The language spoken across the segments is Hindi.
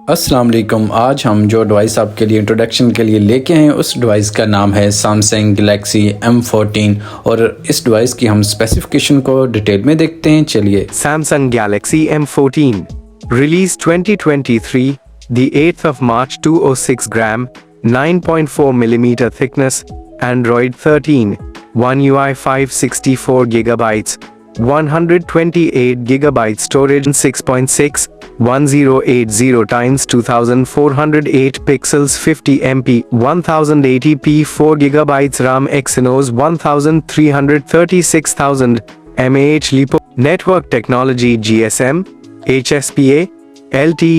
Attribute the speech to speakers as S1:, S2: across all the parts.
S1: अस्सलाम वालेकुम। आज हम जो डिवाइस आपके लिए इंट्रोडक्शन के लिए लेके हैं उस डिवाइस का नाम है सैमसंग गैलेक्सी M14 और इस डिवाइस की हम स्पेसिफिकेशन को डिटेल में देखते हैं। चलिए।
S2: Samsung Galaxy M14 released 2023 the 8th of March 206 gram 9.4 mm thickness Android 13 One UI 564 GB 128 GB storage 6.6 1080 times 2408 pixels 50 MP 1080p 4 GB RAM Exynos 1336,000 mAh LiPo Network Technology GSM HSPA LTE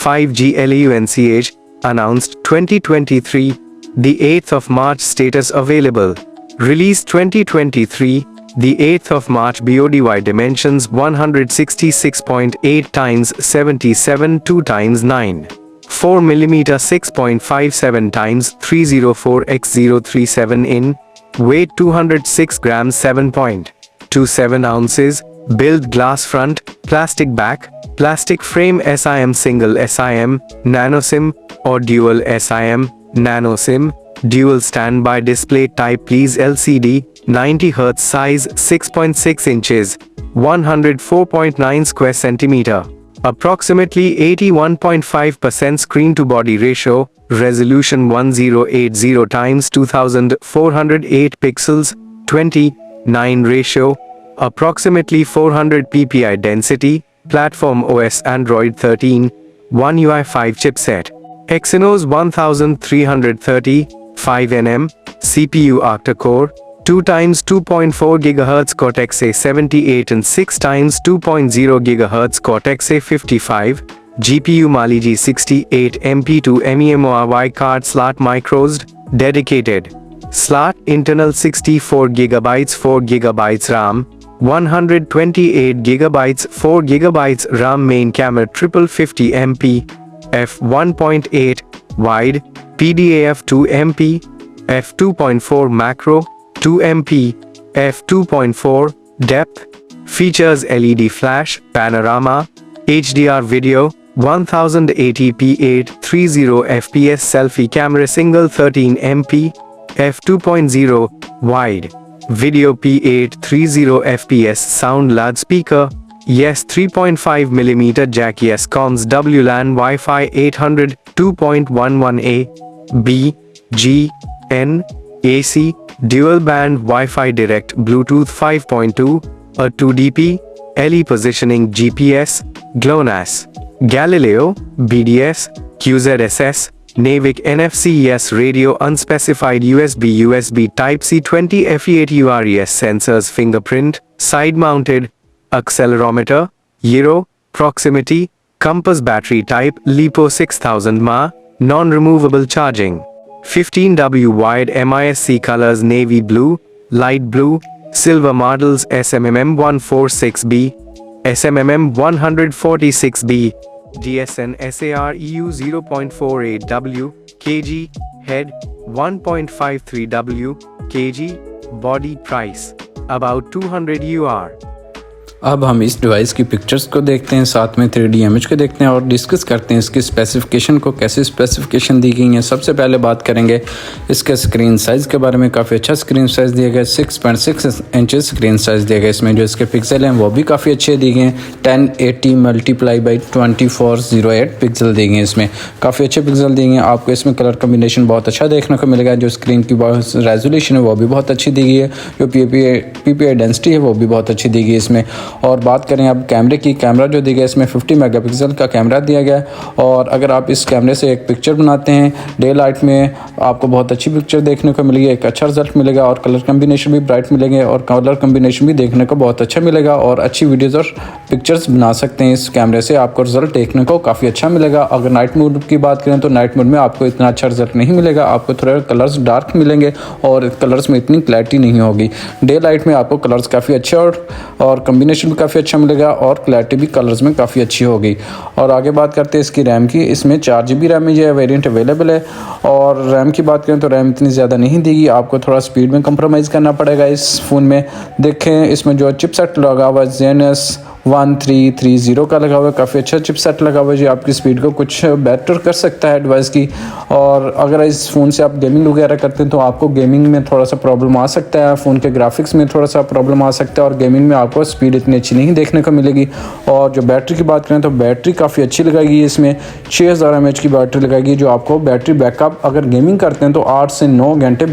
S2: 5G LUNCH announced 2023 the 8th of March status available release 2023 the 8th of March BODY dimensions 166.8 times 77 2 times 9 4 mm 6.57 times 304 x 037 in weight 206 grams 7.27 ounces build glass front plastic back plastic frame SIM single SIM nano SIM or dual SIM nano SIM dual standby display type please LCD 90 Hz size 6.6 inches 104.9 square centimeter approximately 81.5% screen to body ratio resolution 1080 times 2408 pixels 29 ratio approximately 400 ppi density platform OS Android 13 One UI 5 chipset Exynos 1330 5nm CPU octa-core 2 times 2.4 GHz Cortex-A78 and 6 times 2.0 GHz Cortex-A55 GPU Mali G68 MP2 MEMORY card slot microsed dedicated slot internal 64 GB 4 GB RAM 128 GB 4 GB RAM main camera triple 50 MP f1.8 wide PDA f2 MP f2.4 macro 2 MP f2.4 depth features LED flash panorama HDR video 1080p 830 fps selfie camera single 13 MP f2.0 wide video p830 fps sound loudspeaker yes 3.5 mm jack yes comms WLAN Wi-Fi 800 2.11a B G N AC dual band Wi-Fi direct Bluetooth 5.2 a 2DP LE positioning GPS GLONASS Galileo BDS QZSS Navic NFC radio unspecified USB Type-C 20 FE8 URES sensors fingerprint side mounted accelerometer gyro proximity compass battery type LiPo 6000 mAh non-removable charging 15W wide MISC colors navy blue light blue silver models SMMM 146B SMMM 146B DSN SAR EU 0.48W kg head 1.53W kg body price about 200 UR।
S1: अब हम इस डिवाइस की पिक्चर्स को देखते हैं, साथ में 3D इमेज को देखते हैं और डिस्कस करते हैं इसकी स्पेसिफिकेशन को, कैसे स्पेसिफिकेशन दी गई है। सबसे पहले बात करेंगे इसके स्क्रीन साइज़ के बारे में। काफ़ी अच्छा स्क्रीन साइज़ दिया गया है, 6.6 इंच स्क्रीन साइज़ दिया गया है। इसमें जो इसके पिक्सल हैं वो भी काफ़ी अच्छे दिए गए हैं, 1080 मल्टीप्लाई बाई 2408 पिक्सल दिए गए हैं। इसमें काफ़ी अच्छे पिक्सल दिए गए हैं। आपको इसमें कलर कम्बिनेशन बहुत अच्छा देखने को मिलेगा। जो स्क्रीन की रेजोल्यूशन है वो भी बहुत अच्छी दी गई है। जो PPI डेंसिटी है वो भी बहुत अच्छी दी गई है इसमें। और बात करें अब कैमरे की, कैमरा जो दिया गया इसमें 50 मेगापिक्सल का कैमरा दिया गया है। और अगर आप इस कैमरे से एक पिक्चर बनाते हैं डे लाइट में आपको बहुत अच्छी पिक्चर देखने को मिलेगी, एक अच्छा रिजल्ट मिलेगा और कलर कम्बिनेशन भी ब्राइट मिलेंगे और कलर कम्बिनेशन भी देखने को बहुत अच्छा मिलेगा और अच्छी वीडियोज़ और पिक्चर्स बना सकते हैं इस कैमरे से। आपको रिजल्ट देखने को काफ़ी अच्छा मिलेगा। अगर नाइट मोड की बात करें तो नाइट मोड में आपको इतना अच्छा रिजल्ट नहीं मिलेगा, आपको थोड़े कलर्स डार्क मिलेंगे और कलर्स में इतनी क्लैरिटी नहीं होगी। डे लाइट में आपको कलर्स काफ़ी अच्छे और कम्बिनेशन भी काफ़ी अच्छा मिलेगा और क्लैरिटी भी कलर्स में काफ़ी अच्छी होगी। और आगे बात करते हैं इसकी रैम की। इसमें 4GB रैम में जो है वेरिएंट अवेलेबल है। और रैम की बात करें तो रैम इतनी ज़्यादा नहीं देगी, आपको थोड़ा स्पीड में कंप्रोमाइज़ करना पड़ेगा इस फ़ोन में। देखें इसमें जो चिपसेट लगा हुआ है Exynos 1330 का लगा हुआ है। काफ़ी अच्छा चिपसेट लगा हुआ है जी, आपकी स्पीड को कुछ बेटर कर सकता है डिवाइस की। और अगर इस फ़ोन से आप गेमिंग वगैरह करते हैं तो आपको गेमिंग में थोड़ा सा प्रॉब्लम आ सकता है, फ़ोन के ग्राफिक्स में थोड़ा सा प्रॉब्लम आ सकता है और गेमिंग में आपको स्पीड इतनी अच्छी नहीं देखने को मिलेगी। और जो बैटरी की बात करें तो बैटरी काफ़ी अच्छी लगाएगी, इसमें 6000 mAh की बैटरी लगाएगी, जो आपको बैटरी बैकअप अगर गेमिंग करते हैं तो 8 से 9 घंटे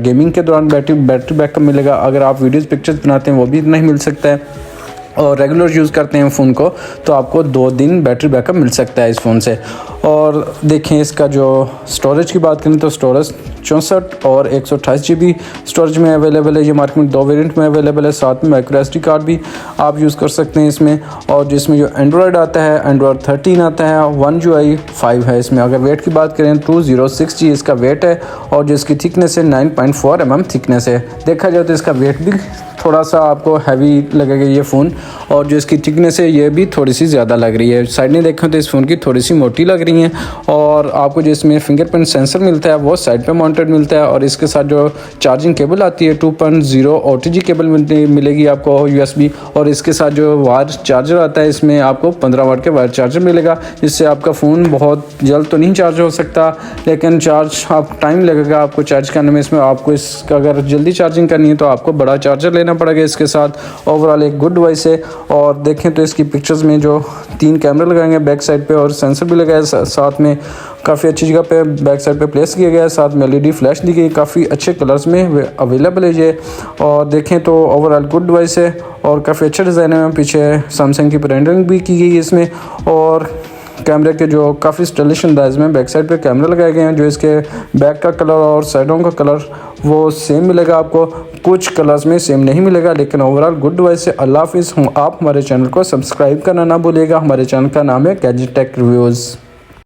S1: गेमिंग के दौरान बैटरी बैकअप मिलेगा। अगर आप वीडियोज़ पिक्चर्स बनाते हैं वो भी इतना ही मिल सकता है। और रेगुलर यूज़ करते हैं फ़ोन को तो आपको 2 दिन बैटरी बैकअप मिल सकता है इस फ़ोन से। और देखें इसका जो स्टोरेज की बात करें तो स्टोरेज 64 और 128 GB स्टोरेज में अवेलेबल है। ये मार्केट में 2 वेरिएंट में अवेलेबल है, साथ में माइक्रो SD कार्ड भी आप यूज़ कर सकते हैं इसमें। और जिसमें जो एंड्रॉयड आता है, एंड्रॉयड 13 आता है, One UI 5 है इसमें। अगर वेट की बात करें 206 G इसका वेट है और जिसकी थिकनेस है 9.4 mm थिकनेस है। देखा जाए तो इसका वेट भी थोड़ा सा आपको हैवी लगेगा ये फ़ोन, और जो इसकी थिकनेस है ये भी थोड़ी सी ज़्यादा लग रही है। साइड में देखें तो इस फ़ोन की थोड़ी सी मोटी लग रही है। और आपको जिसमें फिंगरप्रिंट सेंसर मिलता है वो साइड पे माउंटेड मिलता है। और इसके साथ जो चार्जिंग केबल आती है 2.0 OTG केबल मिलेगी आपको USB। और इसके साथ जो वायर चार्जर आता है इसमें आपको 15 वाट के वायर चार्जर मिलेगा, जिससे आपका फ़ोन बहुत जल्द तो नहीं चार्ज हो सकता, लेकिन चार्ज आप टाइम लगेगा आपको चार्ज करने में। इसमें आपको इसका अगर जल्दी चार्जिंग करनी है तो आपको बड़ा चार्जर लेना पड़ेगा इसके साथ। ओवरऑल एक गुड डिवाइस है। और देखें तो इसकी पिक्चर्स में जो 3 कैमरे लगाएंगे बैक साइड पे और सेंसर भी लगाया साथ में, काफ़ी अच्छी जगह पे बैक साइड पे प्लेस किया गया है। साथ में LED फ्लैश दी गई, काफ़ी अच्छे कलर्स में अवेलेबल है ये। और देखें तो ओवरऑल गुड डिवाइस है और काफ़ी अच्छा डिज़ाइन है। पीछे सैमसंग की ब्रांडिंग भी की गई है इसमें। और कैमरे के जो काफ़ी स्टाइलिश अंदाज में बैक साइड पे कैमरे लगाए गए हैं, जो इसके बैक का कलर और साइडों का कलर वो सेम मिलेगा आपको, कुछ कलर्स में सेम नहीं मिलेगा, लेकिन ओवरऑल गुड डिवाइस है। अल्लाह हाफिज़। आप हमारे चैनल को सब्सक्राइब करना ना भूलिएगा। हमारे चैनल का नाम है गैजेट टेक रिव्यूज़।